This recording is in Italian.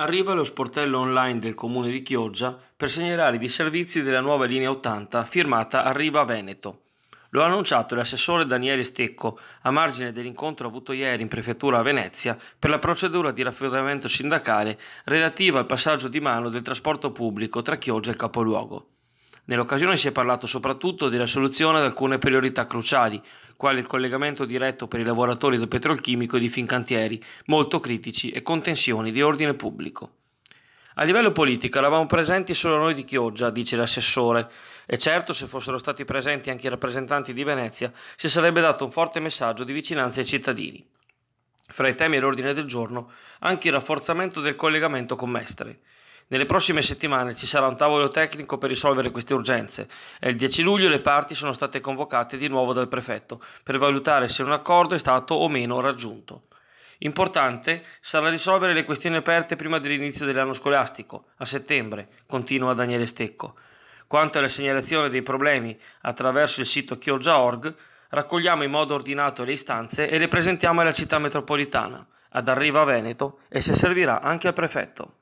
Arriva lo sportello online del comune di Chioggia per segnalare i servizi della nuova linea 80 firmata Arriva Veneto. Lo ha annunciato l'assessore Daniele Stecco a margine dell'incontro avuto ieri in prefettura a Venezia per la procedura di raffrontamento sindacale relativa al passaggio di mano del trasporto pubblico tra Chioggia e il capoluogo. Nell'occasione si è parlato soprattutto della soluzione ad alcune priorità cruciali, quali il collegamento diretto per i lavoratori del petrolchimico e di Fincantieri, molto critici, e contenzioni di ordine pubblico. A livello politico eravamo presenti solo noi di Chioggia, dice l'assessore, e certo se fossero stati presenti anche i rappresentanti di Venezia si sarebbe dato un forte messaggio di vicinanza ai cittadini. Fra i temi all'ordine del giorno anche il rafforzamento del collegamento con Mestre. Nelle prossime settimane ci sarà un tavolo tecnico per risolvere queste urgenze e il 10 luglio le parti sono state convocate di nuovo dal prefetto per valutare se un accordo è stato o meno raggiunto. Importante sarà risolvere le questioni aperte prima dell'inizio dell'anno scolastico, a settembre, continua Daniele Stecco. Quanto alla segnalazione dei problemi attraverso il sito chioggia.org, raccogliamo in modo ordinato le istanze e le presentiamo alla città metropolitana, ad Arriva Veneto e se servirà anche al prefetto.